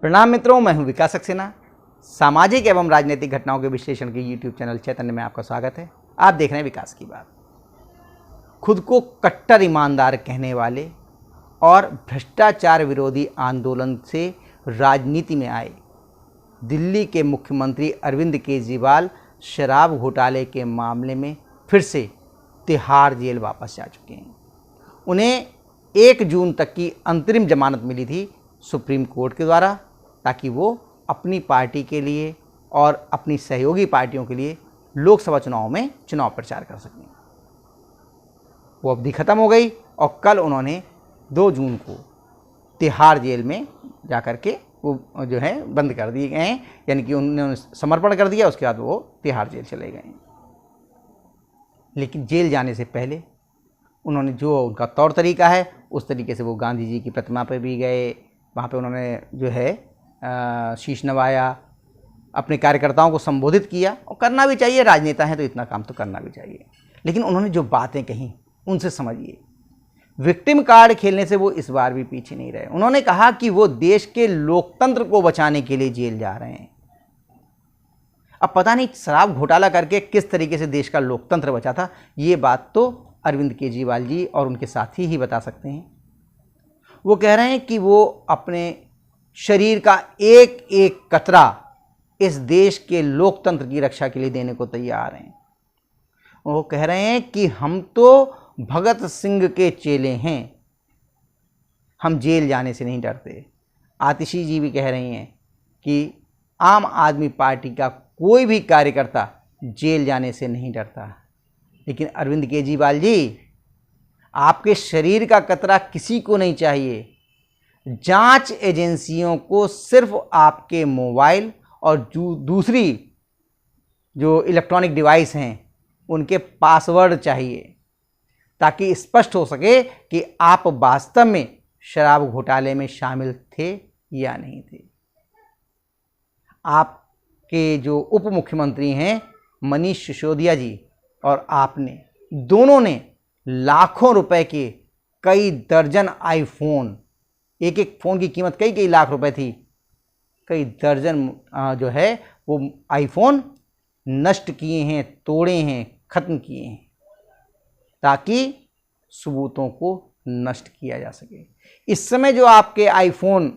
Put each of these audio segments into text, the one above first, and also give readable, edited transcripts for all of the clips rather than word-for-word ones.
प्रणाम मित्रों, मैं हूं विकास सक्सेना। सामाजिक एवं राजनीतिक घटनाओं के विश्लेषण के यूट्यूब चैनल चैतन्य में आपका स्वागत है। आप देख रहे हैं विकास की बात। खुद को कट्टर ईमानदार कहने वाले और भ्रष्टाचार विरोधी आंदोलन से राजनीति में आए दिल्ली के मुख्यमंत्री अरविंद केजरीवाल शराब घोटाले के मामले में फिर से तिहाड़ जेल वापस जा चुके हैं। उन्हें 1 जून तक की अंतरिम जमानत मिली थी सुप्रीम कोर्ट के द्वारा, ताकि वो अपनी पार्टी के लिए और अपनी सहयोगी पार्टियों के लिए लोकसभा चुनाव में चुनाव प्रचार कर सकें। वो अवधि ख़त्म हो गई और कल उन्होंने 2 जून को तिहाड़ जेल में जाकर के वो जो है बंद कर दिए गए हैं, यानी कि उन्होंने समर्पण कर दिया। उसके बाद वो तिहाड़ जेल चले गए। लेकिन जेल जाने से पहले उन्होंने जो उनका तौर तरीका है उस तरीके से वो गांधी जी की प्रतिमा पर भी गए। वहाँ पे उन्होंने जो है शीश नवाया, अपने कार्यकर्ताओं को संबोधित किया, और करना भी चाहिए, राजनेता हैं तो इतना काम तो करना भी चाहिए। लेकिन उन्होंने जो बातें कहीं उनसे समझिए, विक्टिम कार्ड खेलने से वो इस बार भी पीछे नहीं रहे। उन्होंने कहा कि वो देश के लोकतंत्र को बचाने के लिए जेल जा रहे हैं। अब पता नहीं शराब घोटाला करके किस तरीके से देश का लोकतंत्र बचा था, ये बात तो अरविंद केजरीवाल जी और उनके साथी ही बता सकते हैं। वो कह रहे हैं कि वो अपने शरीर का एक एक कतरा इस देश के लोकतंत्र की रक्षा के लिए देने को तैयार हैं। वो कह रहे हैं कि हम तो भगत सिंह के चेले हैं, हम जेल जाने से नहीं डरते। आतिशी जी भी कह रही हैं कि आम आदमी पार्टी का कोई भी कार्यकर्ता जेल जाने से नहीं डरता। लेकिन अरविंद केजरीवाल जी, आपके शरीर का कतरा किसी को नहीं चाहिए। जांच एजेंसियों को सिर्फ आपके मोबाइल और दूसरी जो इलेक्ट्रॉनिक डिवाइस हैं उनके पासवर्ड चाहिए, ताकि स्पष्ट हो सके कि आप वास्तव में शराब घोटाले में शामिल थे या नहीं थे। आपके जो उप मुख्यमंत्री हैं मनीष सिसोदिया जी और आपने, दोनों ने लाखों रुपए के कई दर्जन आईफोन, एक एक फ़ोन की कीमत कई कई लाख रुपए थी, कई दर्जन जो है वो आईफोन नष्ट किए हैं, तोड़े हैं, ख़त्म किए हैं, ताकि सबूतों को नष्ट किया जा सके। इस समय जो आपके आईफोन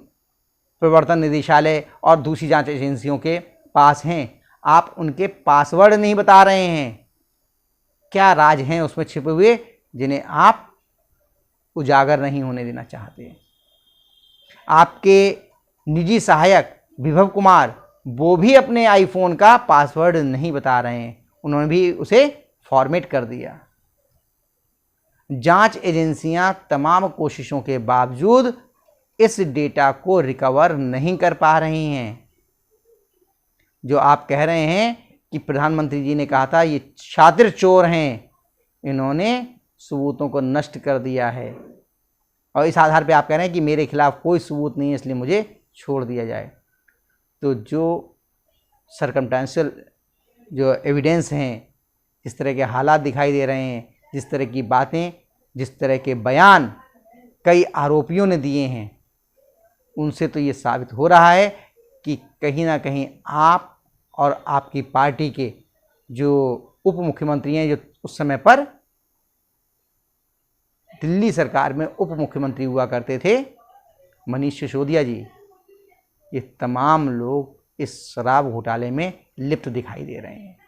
प्रवर्तन निदेशालय और दूसरी जांच एजेंसियों के पास हैं, आप उनके पासवर्ड नहीं बता रहे हैं। क्या राज हैं उसमें छिपे हुए जिन्हें आप उजागर नहीं होने देना चाहते। आपके निजी सहायक विभव कुमार, वो भी अपने आईफोन का पासवर्ड नहीं बता रहे हैं, उन्होंने भी उसे फॉर्मेट कर दिया। जांच एजेंसियां तमाम कोशिशों के बावजूद इस डेटा को रिकवर नहीं कर पा रही हैं। जो आप कह रहे हैं कि प्रधानमंत्री जी ने कहा था ये शातिर चोर हैं, इन्होंने सबूतों को नष्ट कर दिया है, और इस आधार पे आप कह रहे हैं कि मेरे खिलाफ कोई सबूत नहीं है इसलिए मुझे छोड़ दिया जाए। तो जो सर्कमस्टेंशियल जो एविडेंस हैं, जिस तरह के हालात दिखाई दे रहे हैं, जिस तरह की बातें, जिस तरह के बयान कई आरोपियों ने दिए हैं, उनसे तो ये साबित हो रहा है कि कहीं ना कहीं आप और आपकी पार्टी के जो उप मुख्यमंत्री हैं, जो उस समय पर दिल्ली सरकार में उप मुख्यमंत्री हुआ करते थे, मनीष सिसोदिया जी, ये तमाम लोग इस शराब घोटाले में लिप्त दिखाई दे रहे हैं।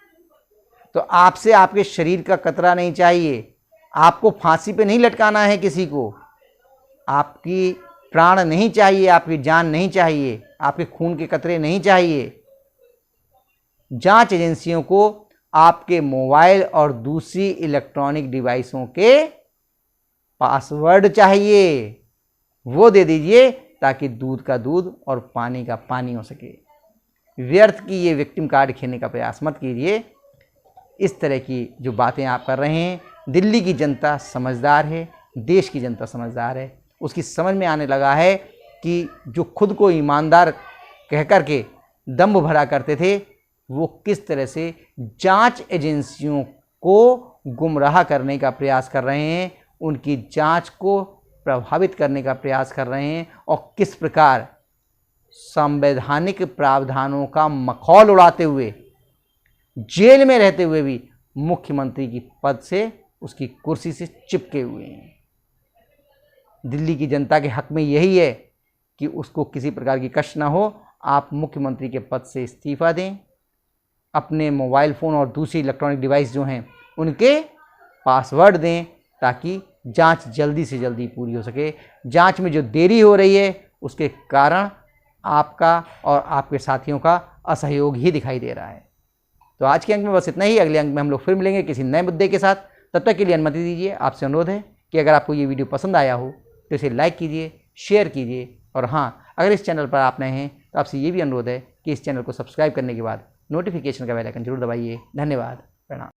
तो आपसे आपके शरीर का कतरा नहीं चाहिए, आपको फांसी पे नहीं लटकाना है किसी को, आपकी प्राण नहीं चाहिए, आपकी जान नहीं चाहिए, आपके खून के कतरे नहीं चाहिए। जांच एजेंसियों को आपके मोबाइल और दूसरी इलेक्ट्रॉनिक डिवाइसों के पासवर्ड चाहिए, वो दे दीजिए ताकि दूध का दूध और पानी का पानी हो सके। व्यर्थ की ये विक्टिम कार्ड खेलने का प्रयास मत कीजिए। इस तरह की जो बातें आप कर रहे हैं, दिल्ली की जनता समझदार है, देश की जनता समझदार है। उसकी समझ में आने लगा है कि जो खुद को ईमानदार कह कर के दम्भ भरा करते थे, वो किस तरह से जांच एजेंसियों को गुमराह करने का प्रयास कर रहे हैं, उनकी जांच को प्रभावित करने का प्रयास कर रहे हैं, और किस प्रकार संवैधानिक प्रावधानों का मखौल उड़ाते हुए, जेल में रहते हुए भी मुख्यमंत्री की पद से, उसकी कुर्सी से चिपके हुए हैं। दिल्ली की जनता के हक में यही है कि उसको किसी प्रकार की कष्ट ना हो। आप मुख्यमंत्री के पद से इस्तीफा दें, अपने मोबाइल फ़ोन और दूसरी इलेक्ट्रॉनिक डिवाइस जो हैं उनके पासवर्ड दें, ताकि जांच जल्दी से जल्दी पूरी हो सके। जांच में जो देरी हो रही है उसके कारण आपका और आपके साथियों का असहयोग ही दिखाई दे रहा है। तो आज के अंक में बस इतना ही। अगले अंक में हम लोग फिर मिलेंगे किसी नए मुद्दे के साथ। तब तक के लिए अनुमति दीजिए। आपसे अनुरोध है कि अगर आपको ये वीडियो पसंद आया हो तो इसे लाइक कीजिए, शेयर कीजिए, और हाँ, अगर इस चैनल पर आप नए हैं तो आपसे ये भी अनुरोध है कि इस चैनल को सब्सक्राइब करने के बाद नोटिफिकेशन का बेल आइकन जरूर दबाइए। धन्यवाद। प्रणाम।